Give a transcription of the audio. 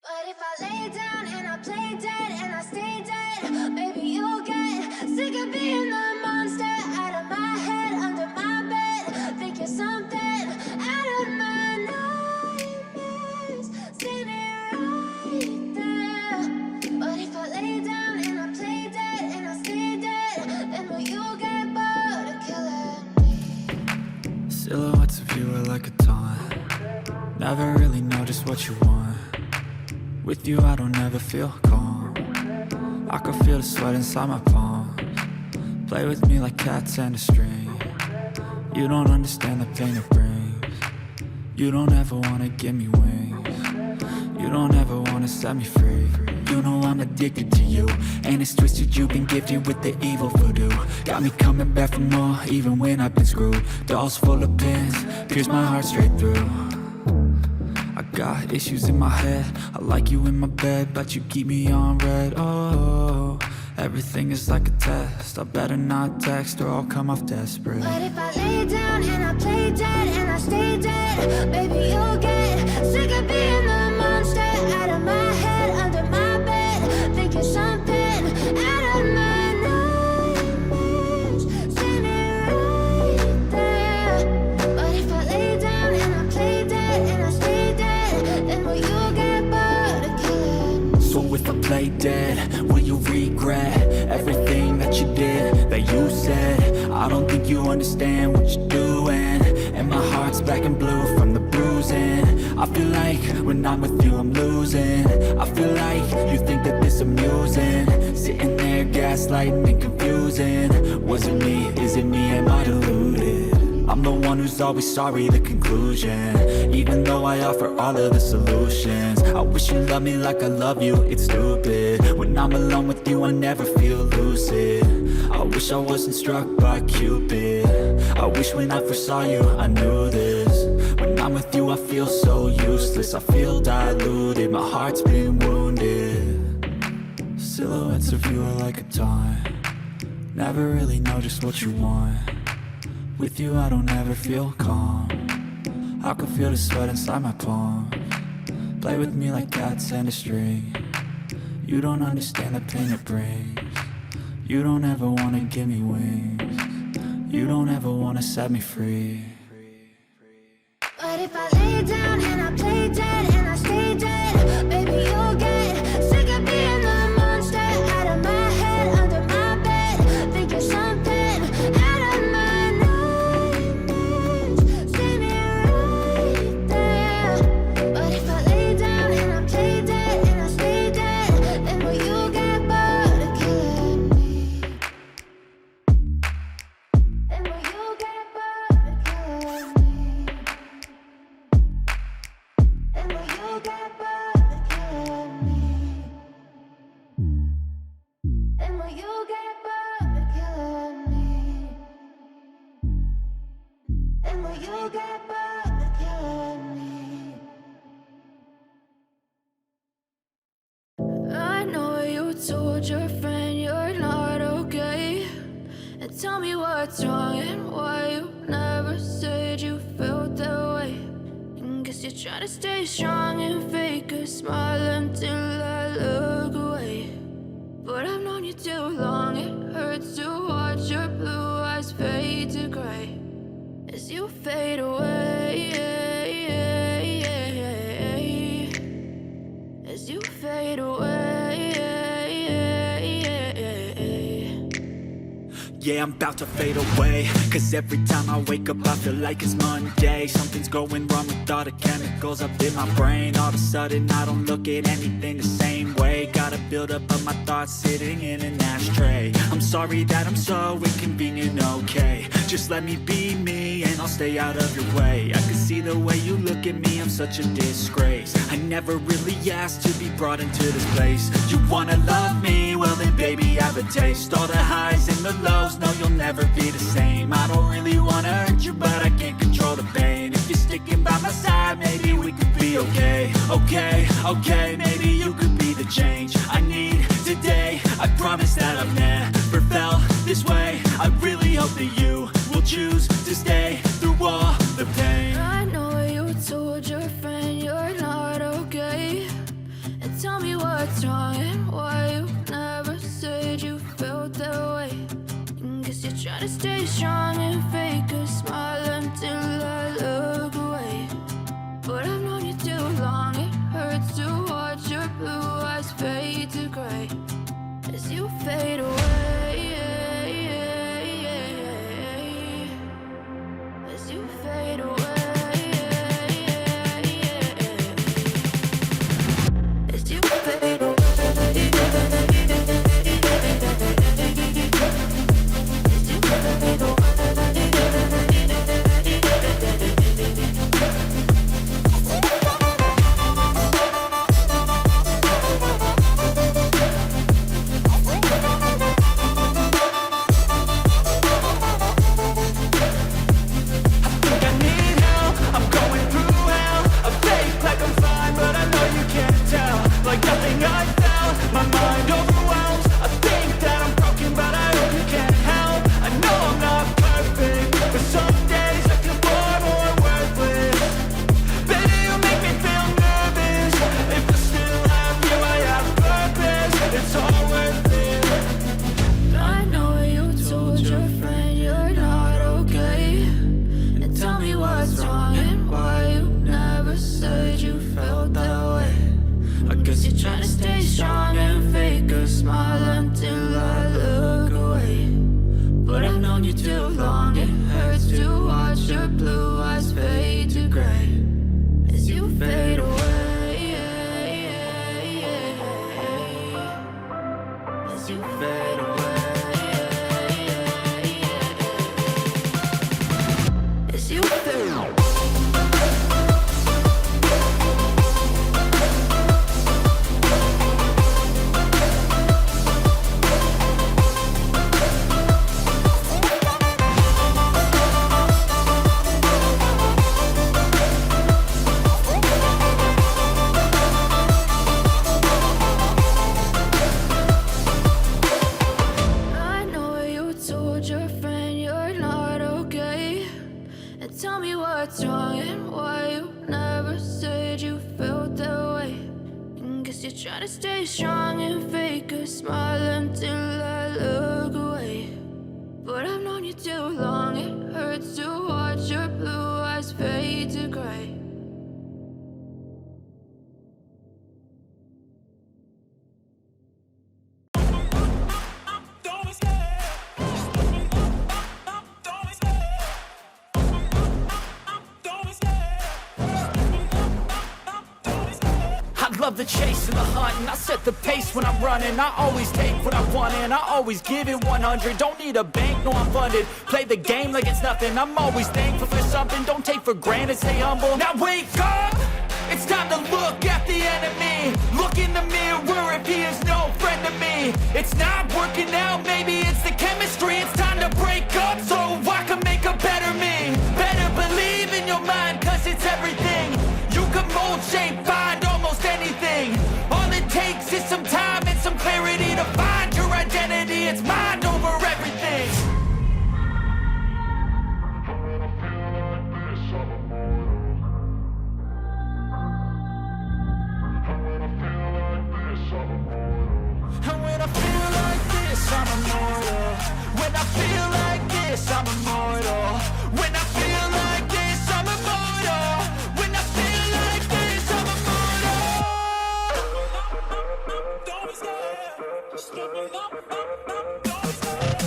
But if I lay down and I play dead and I stay dead, maybe you'll get sick of being the monster out of my head, under my bed. Think you're something out of my nightmares. See me right there. But if I lay down and I play dead and I stay dead, then will you get bored of killing me? Silhouettes of you are like a taunt. Never really know just what you want. With you I don't ever feel calm. I can feel the sweat inside my palms. Play with me like cats and a string. You don't understand the pain it brings. You don't ever wanna give me wings. You don't ever wanna set me free. You know I'm addicted to you, and it's twisted, you've been gifted with the evil voodoo. Got me coming back for more, even when I've been screwed. Dolls full of pins, pierce my heart straight through. I got issues in my head, I like you in my bed, but you keep me on red. Oh, everything is like a test. I better not text or I'll come off desperate. But if I lay down and I play dead and I stay dead, maybe you'll get sick of being the monster out of my head, under my bed. Think you're something out of my nightmares. See me right there. But if I lay down and I play dead and I stay dead, then will you get bored of killing me? So if I play dead, will you regret everything that you did, that you said? I don't think you understand what you're doing, and my heart's black and blue from the bruising. I feel like when I'm with you I'm losing. I feel like you think that this amusing, sitting there gaslighting and confusing. Was it me? Is it me? Am I deluded? I'm the one who's always sorry, the conclusion. Even though I offer all of the solutions, I wish you loved me like I love you, it's stupid. When I'm alone with you I never feel lucid. I wish I wasn't struck by Cupid. I wish when I first saw you I knew this. When I'm with you I feel so useless, I feel diluted, my heart's been wounded. Silhouettes of you are like a taunt. Never really know just what you want. With you I don't ever feel calm. I can feel the sweat inside my palms. Play with me like cats and a string. You don't understand the pain it brings. You don't ever wanna give me wings. You don't ever wanna set me free. But if I lay down and I play dead and I stay dead, maybe you'll get sick of being the monster out of my head, under my bed. Think you're something out of my nightmares. See me right there. But if I lay down and I play dead and I stay dead, then will you get bored of killing me? Then will you get bored of killing me? And will you get bored of killing me? And will you get bored of killing me? And will you get bored of killing me? I know you told your friend you're not okay, and tell me what's wrong and why you never said you felt that way. Guess you're trying to stay strong and fake a smile until I look away. But I've known you too long, it hurts to watch your blue eyes fade to gray as you fade away. As you fade away. Yeah, I'm about to fade away, cause every time I wake up I feel like it's Monday. Something's going wrong with all the chemicals up in my brain. All of a sudden I don't look at anything the same way. Got a buildup of my thoughts sitting in an ashtray. I'm sorry that I'm so inconvenient, okay. Just let me be me and I'll stay out of your way. I can see the way you look at me, I'm such a disgrace. I never really asked to be brought into this place. You wanna love me? Well then baby I have a taste. All the highs and the lows, no you'll never be the same. I don't really wanna hurt you but I can't control the pain. If you're sticking by my side maybe we could be okay. Okay, maybe you could be the change I need today. I promise that I've never felt this way. I really hope that you will choose to stay through all the pain. I know you told your friend you're not okay, what's wrong and why you never said you felt that way. Guess you're trying to stay strong and fake a smile until I look away. But I've known you too long, it hurts to watch your blue eyes fade to gray as you fade away. As you fade away. As you fade away. Try to stay strong and fake a smile until I look away. But I've known you too long, it hurts to watch your blue eyes fade to gray. Love the chase and the hunt, and I set the pace when I'm running. I always take what I want and I always give it 100. Don't need a bank, no I'm funded. Play the game like it's nothing. I'm always thankful for something. Don't take for granted, stay humble. Now wake up! It's time to look at the enemy. Look in the mirror if he is no friend to me. It's not working out, maybe it's the chemistry. It's time to break up so I can make a better me. Better believe in your mind, cause it's everything. You can mold, shape, find almost anything. All it takes is some time and some clarity to find your identity. It's mind over everything. And when I feel like this, I'm immortal. When I feel like this, I'm immortal. When I feel like this, I'm immortal. When I feel like this, I'm immortal. Don't be scared. Just give me up, don't be scared.